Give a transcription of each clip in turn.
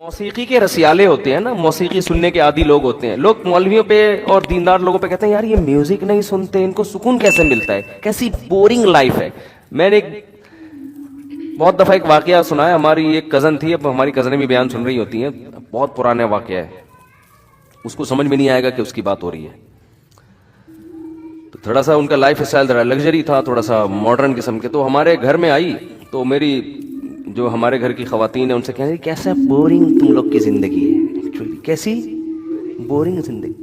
موسیقی کے رسیالے ہوتے ہیں نا, موسیقی سننے کے عادی لوگ ہوتے ہیں. لوگ مولویوں پہ اور دیندار لوگوں پہ کہتے ہیں یار یہ میوزک نہیں سنتے, ان کو سکون کیسے ملتا ہے, کیسی بورنگ لائف ہے. میں نے بہت دفعہ ایک واقعہ سنا ہے. ہماری ایک کزن تھی, اب ہماری کزنیں بھی بیان سن رہی ہوتی ہیں, بہت پرانا واقعہ ہے, اس کو سمجھ میں نہیں آئے گا کہ اس کی بات ہو رہی ہے. تو تھوڑا سا ان کا لائف اسٹائل ذرا لگژری تھا, تھوڑا سا ماڈرن قسم کے. تو ہمارے گھر میں آئی تو میری جو ہمارے گھر کی خواتین ہیں ان سے کہہ رہی کیسا بورنگ تم لوگ کی زندگی ہے, ایکچولی کیسی بورنگ زندگی,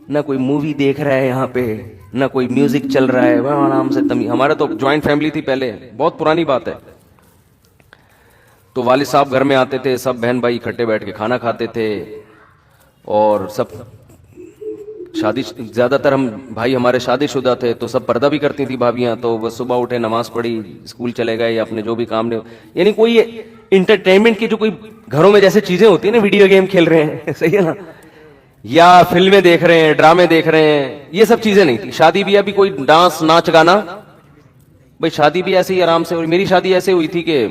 نہ کوئی مووی دیکھ رہا ہے یہاں پہ, نہ کوئی میوزک چل رہا ہے, وہ آرام سے ہمارا تو جوائنٹ فیملی تھی پہلے, بہت پرانی بات ہے. تو والد صاحب گھر میں آتے تھے, سب بہن بھائی اکٹھے بیٹھ کے کھانا کھاتے تھے, اور سب شادی, زیادہ تر ہم بھائی ہمارے شادی شدہ تھے, تو سب پردہ بھی کرتی تھی بھابیاں. تو وہ صبح اٹھے, نماز پڑھی, اسکول چلے گئے, یا اپنے جو بھی کام نے, یعنی کوئی انٹرٹینمنٹ کی جو کوئی گھروں میں جیسے چیزیں ہوتی ہیں نا, ویڈیو گیم کھیل رہے ہیں, صحیح ہے نا, یا فلمیں دیکھ رہے ہیں, ڈرامے دیکھ رہے ہیں, یہ سب چیزیں نہیں تھی. شادی بھی ابھی کوئی ڈانس ناچ گانا, بھائی شادی بھی ایسے ہی آرام سے. اور میری شادی ایسے ہوئی تھی کہ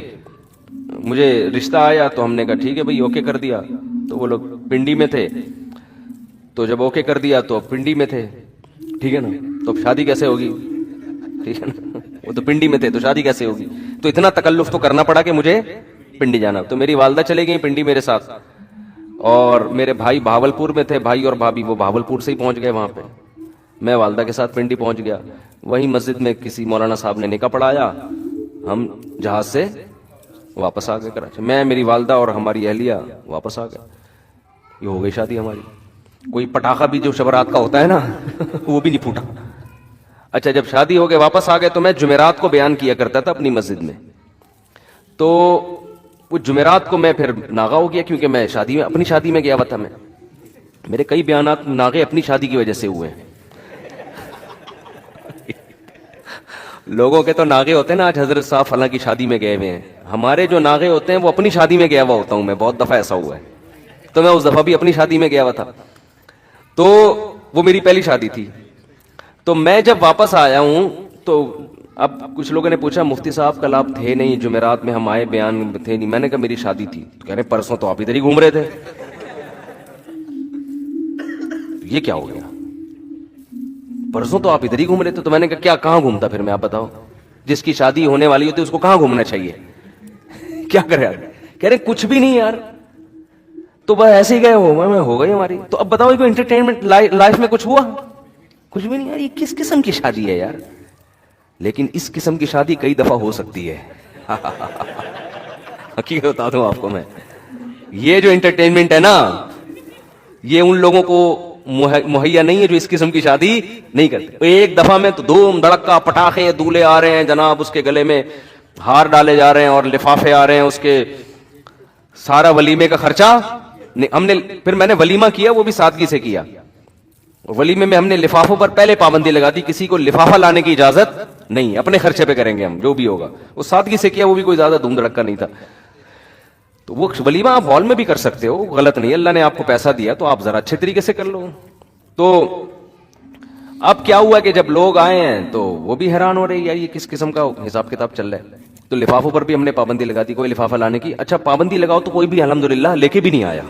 مجھے رشتہ آیا تو ہم نے کہا ٹھیک ہے بھائی اوکے کر دیا. تو وہ لوگ پنڈی میں تھے, تو جب اوکے کر دیا تو پنڈی میں تھے, ٹھیک ہے نا, تو اب شادی کیسے ہوگی, ٹھیک ہے نا, وہ تو پنڈی میں تھے تو شادی کیسے ہوگی. تو اتنا تکلف تو کرنا پڑا کہ مجھے پنڈی جانا. تو میری والدہ چلے گئی پنڈی میرے ساتھ, اور میرے بھائی بہاولپور میں تھے, بھائی اور بھابھی وہ بہاولپور سے ہی پہنچ گئے وہاں پہ. میں والدہ کے ساتھ پنڈی پہنچ گیا. وہیں مسجد میں کسی مولانا صاحب نے نکاح پڑھایا, ہم جہاز سے واپس آ گئے کراچی. میں, میری والدہ اور ہماری اہلیہ واپس آ گئے. یہ ہو گئی شادی ہماری. کوئی پٹاخہ بھی جو شب رات کا ہوتا ہے نا وہ بھی نہیں پھوٹا. اچھا, جب شادی ہو گئے واپس آ گئے, تو میں جمعرات کو بیان کیا کرتا تھا اپنی مسجد میں. تو وہ جمعرات کو میں پھر ناغا ہو گیا, کیونکہ میں شادی میں, اپنی شادی میں گیا ہوا تھا. میں, میرے کئی بیانات ناغے اپنی شادی کی وجہ سے ہوئے ہیں. لوگوں کے تو ناغے ہوتے ہیں نا, آج حضرت صاحب فلاں کی شادی میں گئے ہوئے ہیں. ہمارے جو ناغے ہوتے ہیں وہ اپنی شادی میں گیا ہوا ہوتا ہوں میں. بہت دفعہ ایسا ہوا ہے. تو میں اس دفعہ بھی اپنی شادی میں گیا ہوا تھا. تو وہ میری پہلی شادی تھی. تو میں جب واپس آیا ہوں, تو اب کچھ لوگوں نے پوچھا مفتی صاحب کل آپ تھے نہیں, جمعرات میں ہم آئے, بیان تھے نہیں. میں نے کہا میری شادی تھی. تو کہہ رہے پرسوں تو آپ ادھر ہی گھوم رہے تھے. یہ کیا ہو گیا, پرسوں تو آپ ادھر ہی گھوم رہے تھے. تو میں نے کہا کیا, کہاں گھومتا پھر میں, آپ بتاؤ. جس کی شادی ہونے والی ہوتی ہے اس کو کہاں گھومنا چاہیے, کیا کرے یار. کہہ رہے کچھ بھی نہیں یار, تو بس ایسے ہی گئے ہو گئی ہماری. تو اب بتاؤ کوئی انٹرٹینمنٹ لائف میں کچھ ہوا, کچھ بھی نہیں یار. یہ کس قسم کی شادی ہے یار. لیکن اس قسم کی شادی کئی دفعہ ہو سکتی ہے. حقیقت بتا دوں آپ کو میں, یہ جو انٹرٹینمنٹ ہے نا, یہ ان لوگوں کو مہیا نہیں ہے جو اس قسم کی شادی نہیں کرتے. ایک دفعہ میں تو دھوم دھڑکا, پٹاخے, دولے آ رہے ہیں جناب, اس کے گلے میں ہار ڈالے جا رہے ہیں اور لفافے آ رہے ہیں اس کے, سارا ولیمے کا خرچہ ہم نے. پھر میں نے ولیمہ کیا, وہ بھی سادگی سے کیا. ولیمے میں ہم نے لفافوں پر پہلے پابندی لگا دی, کسی کو لفافہ لانے کی اجازت نہیں, اپنے خرچے پہ کریں گے ہم جو بھی ہوگا. وہ سادگی سے کیا, وہ بھی کوئی زیادہ دھوم دھڑکا نہیں تھا. تو وہ ولیمہ آپ ہال میں بھی کر سکتے ہو, غلط نہیں. اللہ نے آپ کو پیسہ دیا تو آپ ذرا اچھے طریقے سے کر لو. تو اب کیا ہوا کہ جب لوگ آئے ہیں تو وہ بھی حیران ہو رہے ہیں یار یہ کس قسم کا حساب کتاب چل رہا ہے. تو لفافوں پر بھی ہم نے پابندی لگا دی, کوئی لفافہ لانے کی. اچھا پابندی لگاؤ تو کوئی بھی الحمدللہ لے کے بھی نہیں آیا.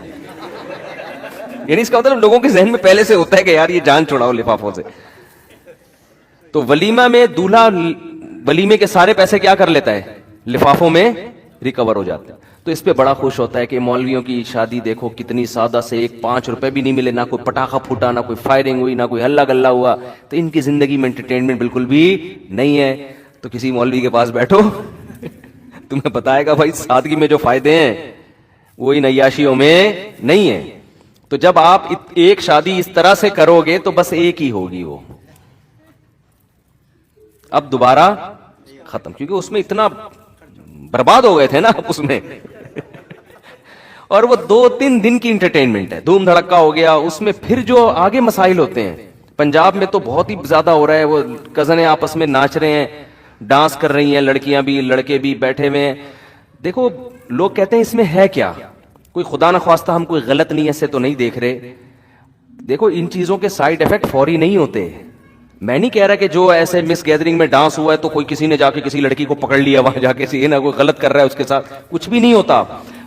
یعنی اس کا مطلب لوگوں کے ذہن میں پہلے سے ہوتا ہے کہ یار یہ جان چھڑاؤ لفافوں سے. تو ولیمہ میں دولہا ولیمے کے سارے پیسے کیا کر لیتا ہے, لفافوں میں ریکور ہو جاتے ہیں. تو اس پہ بڑا خوش ہوتا ہے کہ مولویوں کی شادی دیکھو کتنی سادہ سے, 1 5 روپے بھی نہیں ملے, نہ کوئی پٹاخہ پھوٹا, نہ کوئی فائرنگ ہوئی, نہ کوئی ہلہ گلہ ہوا. تو ان کی زندگی میں انٹرٹینمنٹ بالکل بھی نہیں ہے. تو کسی مولوی کے پاس بیٹھو تمہیں بتائے گا بھائی سادگی میں جو فائدے ہیں وہ ان عیاشیوں میں نہیں ہے. تو جب آپ ایک شادی اس طرح سے کرو گے تو بس ایک ہی ہوگی, وہ اب دوبارہ ختم, کیونکہ اس میں اتنا برباد ہو گئے تھے نا اس میں. اور وہ 2 3 دن کی انٹرٹینمنٹ ہے, دھوم دھڑکا ہو گیا. اس میں پھر جو آگے مسائل ہوتے ہیں, پنجاب میں تو بہت ہی زیادہ ہو رہا ہے. وہ کزنیں آپس میں ناچ رہے ہیں, ڈانس کر رہی ہیں, لڑکیاں بھی لڑکے بھی بیٹھے ہوئے ہیں. دیکھو لوگ کہتے ہیں اس میں ہے کیا, کوئی خدا نہ خواستہ ہم کوئی غلط نہیں ایسے تو نہیں دیکھ رہے. دیکھو ان چیزوں کے سائیڈ ایفیکٹ فوری نہیں ہوتے. میں نہیں کہہ رہا کہ جو ایسے مس گیدرنگ میں ڈانس ہوا ہے تو کوئی کسی نے جا کے کسی لڑکی کو پکڑ لیا وہاں جا کے, یہ نہ کوئی غلط کر رہا ہے اس کے ساتھ, کچھ بھی نہیں ہوتا.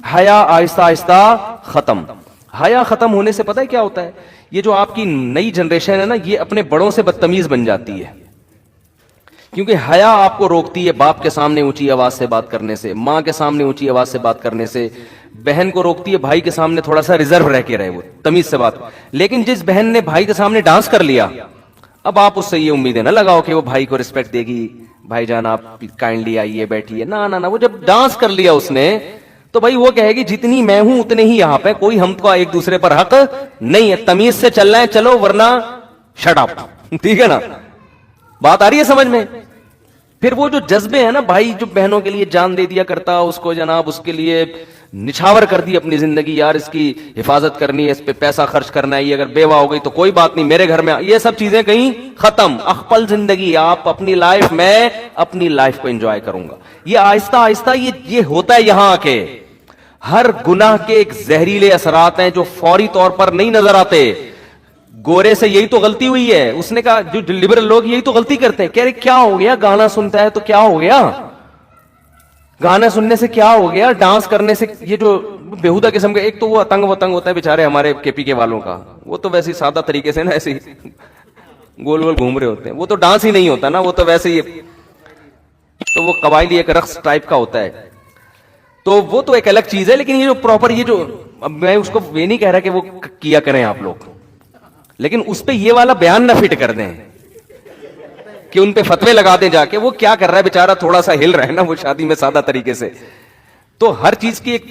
हया आहिस्ता आहिस्ता खत्म। हया खत्म होने से पता है क्या होता है, ये जो आपकी नई जनरेशन है ना, ये अपने बड़ों से बदतमीज बन जाती है, क्योंकि हया आपको रोकती है बाप के सामने ऊंची आवाज से बात करने से, मां के सामने ऊंची आवाज से बात करने से, बहन को रोकती है भाई के सामने थोड़ा सा रिजर्व रह के रहे, वो तमीज से बात। लेकिन जिस बहन ने भाई के सामने डांस कर लिया, अब आप उससे ये उम्मीदें ना लगाओ कि वो भाई को रिस्पेक्ट देगी, भाईजान आप काइंडली आइए बैठिए, ना ना ना, वो जब डांस कर लिया उसने तो भाई वो कहेगी जितनी मैं हूं उतने ही यहां पे, कोई हमको एक दूसरे पर हक नहीं है, तमीज से चलना है चलो वरना शट अप। ठीक है ना, बात आ रही है समझ में। फिर वो जो जज्बे हैं ना, भाई जो बहनों के लिए जान दे दिया करता, उसको जनाब उसके लिए निछावर कर दी अपनी जिंदगी, यार इसकी हिफाजत करनी है, इस पे पैसा खर्च करना है, ये अगर बेवा हो गई तो कोई बात नहीं, मेरे घर में, ये सब चीजें कहीं खत्म। अखपल जिंदगी, आप अपनी लाइफ, मैं अपनी लाइफ को एंजॉय करूंगा। ये आहिस्ता आहिस्ता ये होता है यहां आके। हर गुनाह के एक जहरीले असरात हैं जो फौरी तौर पर नहीं नजर आते। गोरे से यही तो गलती हुई है, उसने कहा, जो लिबरल लोग यही तो गलती करते हैं, कह रहे क्या हो गया, गाना सुनता है तो क्या हो गया, गाना सुनने से क्या हो गया, डांस करने से, ये जो बेहुदा किस्म का, एक तो वो अतंग वतंग होता है बेचारे हमारे केपी के वालों का, वो तो वैसे ही सादा तरीके से ना ऐसे ही गोल गोल घूम रहे होते हैं, वो तो डांस ही नहीं होता ना, वो तो वैसे ही, तो वो कबायली एक रक्स टाइप का होता है, तो वो तो एक अलग चीज है। लेकिन ये जो प्रॉपर, ये जो, अब मैं उसको ये नहीं कह रहा कि वो किया करें आप लोग, लेकिन उस पे ये वाला बयान ना फिट कर दें कि उन पे फतवे लगा दें जाके, वो क्या कर रहा है बेचारा, थोड़ा सा हिल रहा है ना वो शादी में सादा तरीके से। तो हर चीज की एक,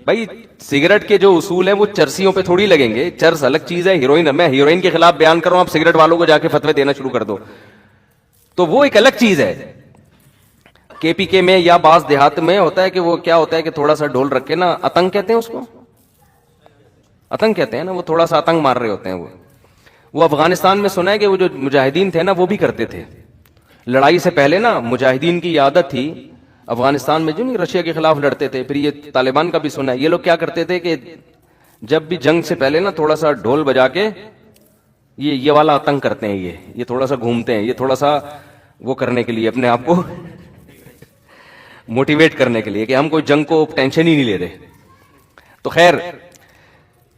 भाई सिगरेट के जो उसूल है वो चरसियों पे थोड़ी लगेंगे, चरस अलग चीज है, हीरोइन, मैं हीरोइन के खिलाफ बयान कर रहा हूं, आप सिगरेट वालों को जाके फतवे देना शुरू कर दो, तो वो एक अलग चीज है। केपीके में या बास देहात में होता है कि वो क्या होता है कि थोड़ा सा ढोल रख के ना, आतंक कहते हैं उसको, आतंक कहते हैं ना, वो थोड़ा सा आतंक मार रहे होते हैं। वो अफगानिस्तान में सुना है कि वो जो मुजाहिदीन थे ना, वो भी करते थे लड़ाई से पहले ना, मुजाहिदीन की आदत थी अफगानिस्तान में, जो नहीं रशिया के खिलाफ लड़ते थे, फिर ये तालिबान का भी सुना है, ये लोग क्या करते थे कि जब भी जंग से पहले ना थोड़ा सा ढोल बजा के ये वाला आतंक करते हैं, ये थोड़ा सा घूमते हैं, ये थोड़ा सा वो करने के लिए, अपने आप को मोटिवेट करने के लिए कि हम कोई जंग को टेंशन ही नहीं ले रहे। तो खैर,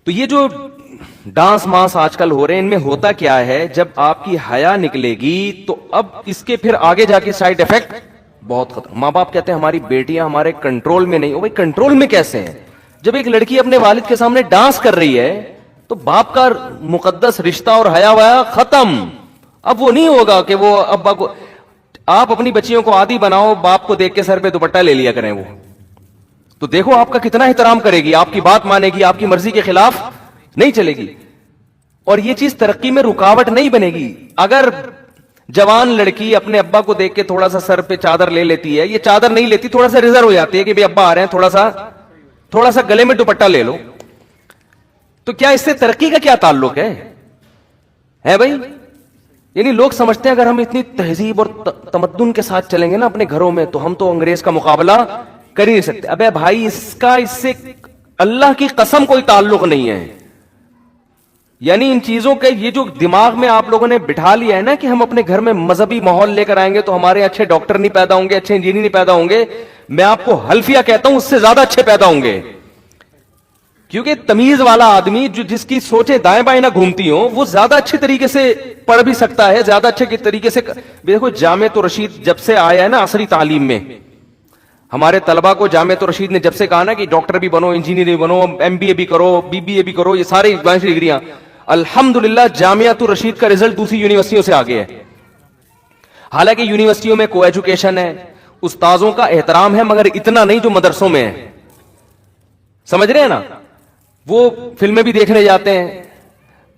तो ये जो डांस मांस आजकल हो रहे हैं, इनमें होता क्या है, जब आपकी हया निकलेगी तो अब इसके फिर आगे जाके साइड इफेक्ट बहुत खतरनाक। माँ बाप कहते हैं हमारी बेटियां हमारे कंट्रोल में नहीं हो, भाई कंट्रोल में कैसे हैं? जब एक लड़की अपने वालिद के सामने डांस कर रही है तो बाप का मुकद्दस रिश्ता और हया वया खत्म। अब वो नहीं होगा कि वो अब्बा को, आप अपनी बच्चियों को आदी बनाओ, बाप को देख के सर पे दुपट्टा ले लिया करें, वो तो देखो आपका कितना एहतराम करेगी, आपकी बात मानेगी, आपकी मर्जी के खिलाफ नहीं चलेगी, और ये चीज तरक्की में रुकावट नहीं बनेगी। अगर जवान लड़की अपने अब्बा को देख के थोड़ा सा सर पे चादर ले लेती है, ये चादर नहीं लेती, थोड़ा सा रिजर्व हो जाती है कि भाई अब्बा आ रहे हैं, थोड़ा सा गले में दुपट्टा ले लो, तो क्या इससे तरक्की का क्या ताल्लुक है भाई? यानी लोग समझते हैं अगर हम इतनी तहजीब और तमद्दुन के साथ चलेंगे ना अपने घरों में, तो हम तो अंग्रेज का मुकाबला कर ही नहीं सकते। अबे भाई, इससे अल्लाह की कसम कोई ताल्लुक नहीं है। यानी इन चीजों के, ये जो दिमाग में आप लोगों ने बिठा लिया है ना कि हम अपने घर में मजहबी माहौल लेकर आएंगे तो हमारे अच्छे डॉक्टर नहीं पैदा होंगे, अच्छे इंजीनियर नहीं पैदा होंगे, मैं आपको हल्फिया कहता हूं उससे ज्यादा अच्छे पैदा होंगे। क्योंकि तमीज वाला आदमी, जो जिसकी सोचें दाएं बाएं ना घूमती हो, वो ज्यादा अच्छे तरीके से पढ़ भी सकता है, ज्यादा अच्छे तरीके से। देखो जामे तो रशीद जब से आया है ना असरी तालीम में, हमारे तलबा को जामे तो रशीद ने जब से कहा ना कि डॉक्टर भी बनो, इंजीनियर भी बनो, एमबीए भी करो, बीबीए भी करो, ये सारी डिग्रियां, अल्हम्दुलिल्लाह जामिया तो रशीद का रिजल्ट दूसरी यूनिवर्सिटियों से आगे है। हालांकि यूनिवर्सिटियों में को एजुकेशन है, उस्ताजों का एहतराम है, मगर इतना नहीं जो मदरसों में है। समझ रहे हैं ना? वो फिल्में भी देखने जाते हैं,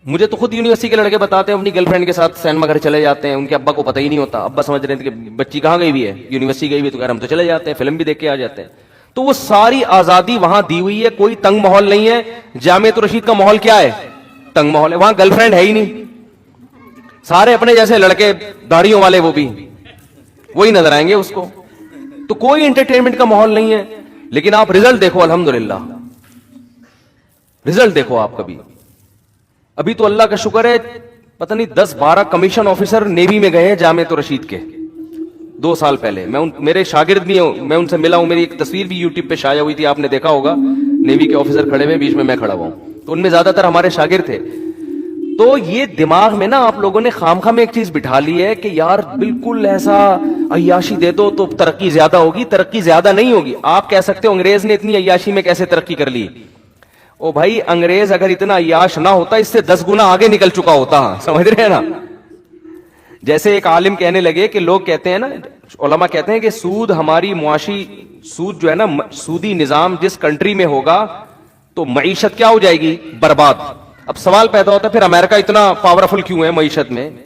मुझे तो खुद यूनिवर्सिटी के लड़के बताते हैं अपनी गर्लफ्रेंड के साथ सिनेमा घर चले जाते हैं, उनके अब्बा को पता ही नहीं होता, अब्बा समझ रहे थे कि बच्ची कहां गई हुई है, यूनिवर्सिटी गई हुई, तो हम तो चले जाते हैं, फिल्म भी देख के आ जाते हैं। तो वो सारी आजादी वहां दी हुई है, कोई तंग माहौल नहीं है। जामे तो रशीद का माहौल क्या है? तंग माहौल है। वहां गर्लफ्रेंड है ही नहीं, सारे अपने जैसे लड़के, दाढ़ियों वाले, वो भी वही नजर आएंगे उसको। तो कोई एंटरटेनमेंट का माहौल नहीं है। लेकिन आप रिजल्ट देखो, अल्हम्दुलिल्लाह रिजल्ट देखो आप कभी। अभी तो अल्लाह का शुक्र है, पता नहीं 10-12 कमीशन ऑफिसर नेवी में गए हैं जामे तो रशीद के, 2 साल पहले। मेरे शागिर्द भी हैं, मैं उनसे मिला हूं, मेरी एक तस्वीर भी यूट्यूब पे शाया हुई थी, आपने देखा होगा, नेवी के ऑफिसर खड़े हुए, बीच में मैं खड़ा हुआ हूं, तो उनमें ज्यादातर हमारे शागिर्द थे। तो ये दिमाग में ना आप लोगों ने खामखा में एक चीज बिठा ली है कि यार बिल्कुल ऐसा अय्याशी दे दो तो तरक्की ज्यादा होगी। तरक्की ज्यादा नहीं होगी। आप कह सकते हो अंग्रेज ने इतनी अय्याशी में कैसे तरक्की कर ली। ओ भाई, अंग्रेज अगर इतना अय्याश ना होता, इससे 10 गुना आगे निकल चुका होता। समझ रहे हैं ना। जैसे एक आलिम कहने लगे कि लोग कहते हैं ना, उलमा कहते हैं कि सूद हमारी मुआशी, सूद जो है ना, सूदी निजाम जिस कंट्री में होगा तो मईशत क्या हो जाएगी, बर्बाद। अब सवाल पैदा होता है फिर अमेरिका इतना पावरफुल क्यों है मईशत में,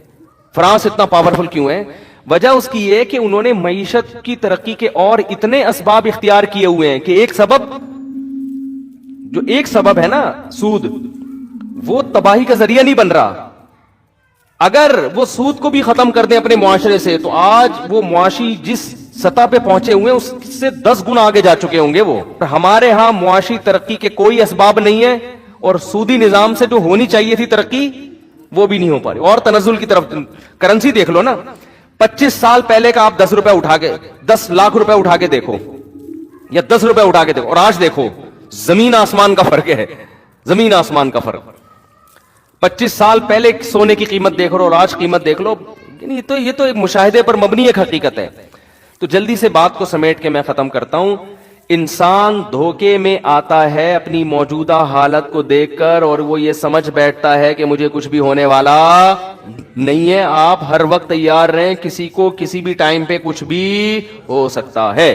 फ्रांस इतना पावरफुल क्यों है। वजह उसकी ये कि उन्होंने मईशत की तरक्की के और इतने असबाब इख्तियार किए हुए हैं कि एक सबब है ना सूद, वो तबाही का जरिया नहीं बन रहा। अगर वो सूद को भी खत्म कर दें अपने मुआशरे से, तो आज वो मुआशी जिस सतह पे पहुंचे हुए हैं उससे 10 गुना आगे जा चुके होंगे वो। हमारे यहां मुआशी तरक्की के कोई असबाब नहीं है, और सूदी निजाम से जो होनी चाहिए थी तरक्की, वो भी नहीं हो पा रही। और तनजुल की तरफ, करेंसी देख लो ना, 25 साल पहले का आप 10 रुपए उठा के, 10 लाख रुपए उठा के देखो, या 10 रुपए उठा के देखो, और आज देखो, जमीन आसमान का फर्क है, जमीन आसमान का फर्क। 25 साल पहले सोने की कीमत देख लो और आज कीमत देख लो, ये तो एक मुशाहिदे पर मबनी एक हकीकत है। तो जल्दी से बात को समेट के मैं खत्म करता हूं। इंसान धोखे में आता है अपनी मौजूदा हालत को देखकर, और वो ये समझ बैठता है कि मुझे कुछ भी होने वाला नहीं है। आप हर वक्त तैयार रहें, किसी को किसी भी टाइम पे कुछ भी हो सकता है,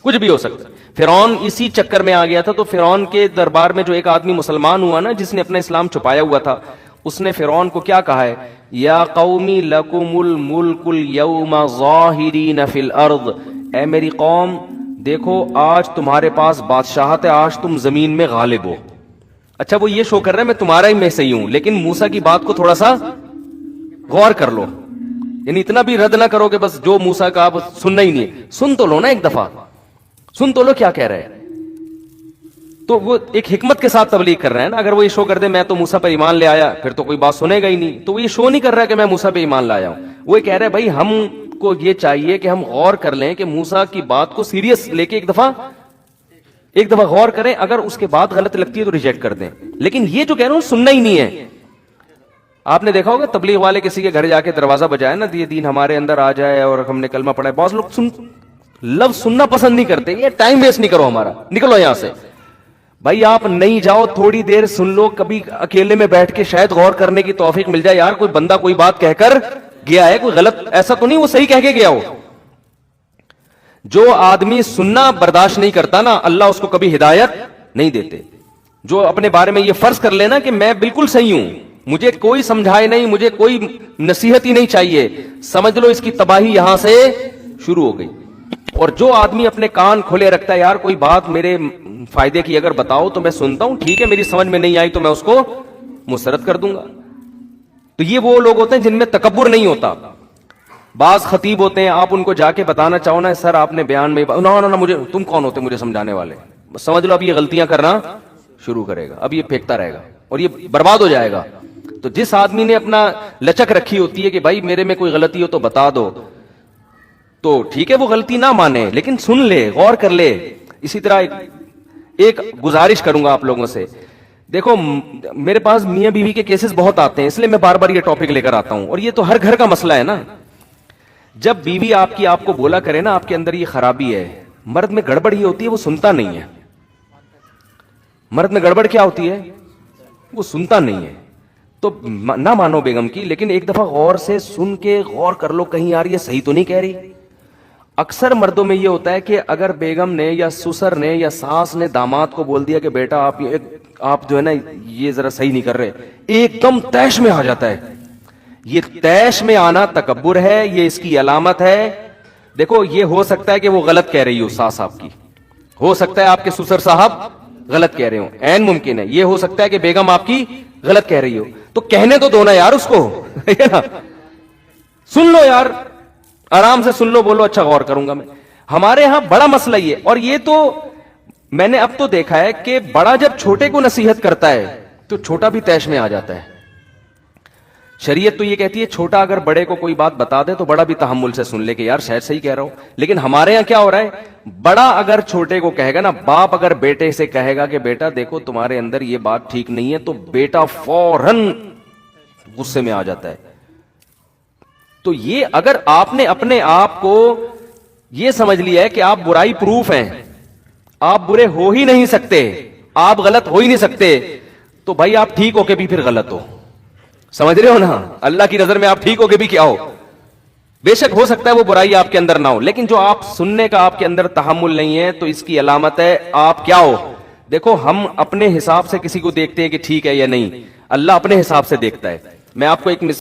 कुछ भी हो सकता है। फिरौन इसी चक्कर में आ गया था। तो फिरौन के दरबार में जो एक आदमी मुसलमान हुआ ना, जिसने अपना इस्लाम छुपाया हुआ था, उसने फिरौन को क्या कहा है, या कौमी लकुमुल मुल्कुल यौमा ज़ाहिरीन फिल अर्द, ऐ मेरी कौम देखो आज तुम्हारे पास बादशाहत है, आज तुम जमीन में गालिब हो। अच्छा, वो ये शो कर रहा है मैं तुम्हारा ही में सही हूं, लेकिन मूसा की बात को थोड़ा सा गौर कर लो, यानी इतना भी रद्द ना करो कि बस जो मूसा का आप सुनना ही नहीं, सुन तो लो ना, एक दफा सुन तो लो क्या कह रहे हैं। तो वो एक हिकमत के साथ तबलीग कर रहे हैं ना। अगर वो ये शो कर दे मैं तो मूसा पर ईमान ले आया, फिर तो कोई बात सुनेगा ही नहीं। तो वो ये शो नहीं कर रहा है कि मैं मूसा पे ईमान लाया हूं, वो कह रहे हैं भाई हमको ये चाहिए कि हम गौर कर लें कि मूसा की बात को सीरियस लेके एक दफा गौर करें, अगर उसके बाद गलत लगती है तो रिजेक्ट कर दें। लेकिन ये जो कह रहा हूं सुनना ही नहीं है। आपने देखा होगा तबलीग वाले किसी के घर जाके दरवाजा बजाए ना, ये दीन हमारे अंदर आ जाए और हमने कलमा पढ़ा है, बहुत लोग लफ्ज सुनना पसंद नहीं करते। ये टाइम वेस्ट नहीं करो हमारा, निकलो यहां से भाई। आप नहीं जाओ, थोड़ी देर सुन लो, कभी अकेले में बैठ के शायद गौर करने की तौफीक मिल जाए। यार कोई बंदा कोई बात कहकर गया है, कोई गलत ऐसा तो नहीं वो सही कह के गया हो। जो आदमी सुनना बर्दाश्त नहीं करता ना, अल्लाह उसको कभी हिदायत नहीं देते। जो अपने बारे में ये फर्ज कर लेना कि मैं बिल्कुल सही हूं, मुझे कोई समझाए नहीं, मुझे कोई नसीहत ही नहीं चाहिए, समझ लो इसकी तबाही यहां से शुरू हो गई। और जो आदमी अपने कान खोले रखता है, यार कोई बात मेरे फायदे की अगर बताओ तो मैं सुनता हूं, ठीक है मेरी समझ में नहीं आई तो मैं उसको मुस्तरद कर दूंगा। तो ये वो लोग होते हैं जिनमें तकब्बुर नहीं होता। बाज खतीब होते हैं, आप उनको जाके बताना चाहो ना, सर आपने बयान में ना मुझे, तुम कौन होते मुझे समझाने वाले, समझ लो अब ये गलतियां करना शुरू करेगा, अब ये फेंकता रहेगा और ये बर्बाद हो जाएगा। तो जिस आदमी ने अपना लचक रखी होती है कि भाई मेरे में कोई गलती हो तो बता दो, तो ठीक है वो गलती ना माने लेकिन सुन ले, गौर कर ले। इसी तरह एक गुजारिश करूंगा आप लोगों से, देखो मेरे पास मियां बीवी के केसेस बहुत आते हैं, इसलिए मैं बार बार ये टॉपिक लेकर आता हूं, और ये तो हर घर का मसला है ना। जब बीवी आपको बोला करे ना आपके अंदर ये खराबी है, मर्द में गड़बड़ ये होती है वो सुनता नहीं है। मर्द में गड़बड़ क्या होती है, वो सुनता नहीं है। तो ना मानो बेगम की, लेकिन एक दफा गौर से सुन के गौर कर लो, कहीं यार ये सही तो नहीं कह रही। अक्सर मर्दों में ये होता है कि अगर बेगम ने या ससुर ने या सास ने दामाद को बोल दिया कि बेटा आप जो है ना ये जरा सही नहीं कर रहे, एकदम तैश में आ जाता है। ये तैश में आना तकब्बुर है, ये इसकी अलामत है। देखो ये हो सकता है कि वो गलत कह रही हो सास आपकी, हो सकता है आपके ससुर साहब गलत कह रहे हो, ऐन मुमकिन है। ये हो सकता है कि बेगम आपकी गलत कह रही हो, तो कहने तो दो ना यार उसको है ना, सुन लो यार, आराम से सुन लो, बोलो अच्छा गौर करूंगा मैं। हमारे यहां बड़ा मसला ये, और ये तो मैंने अब तो देखा है कि बड़ा जब छोटे को नसीहत करता है तो छोटा भी तैश में आ जाता है। شریعت تو یہ کہتی ہے چھوٹا اگر بڑے کو کوئی بات بتا دے تو بڑا بھی تحمل سے سن لے کہ یار شاید صحیح کہہ رہا ہو. لیکن ہمارے یہاں کیا ہو رہا ہے, بڑا اگر چھوٹے کو کہے گا نا, باپ اگر بیٹے سے کہے گا کہ بیٹا دیکھو تمہارے اندر یہ بات ٹھیک نہیں ہے, تو بیٹا فوراً غصے میں آ جاتا ہے. تو یہ اگر آپ نے اپنے آپ کو یہ سمجھ لیا ہے کہ آپ برائی پروف ہیں, آپ برے ہو ہی نہیں سکتے, آپ غلط ہو ہی نہیں سکتے, تو بھائی آپ ٹھیک ہو کے بھی پھر غلط ہو. سمجھ رہے ہو نا, اللہ کی نظر میں آپ ٹھیک ہو کے بھی کیا ہو, بے شک ہو سکتا ہے وہ برائی آپ کے اندر نہ ہو, لیکن جو آپ سننے کا آپ کے اندر تحمل نہیں ہے تو اس کی علامت ہے آپ کیا ہو. دیکھو ہم اپنے حساب سے کسی کو دیکھتے ہیں کہ ٹھیک ہے یا نہیں, اللہ اپنے حساب سے دیکھتا ہے. میں آپ کو ایک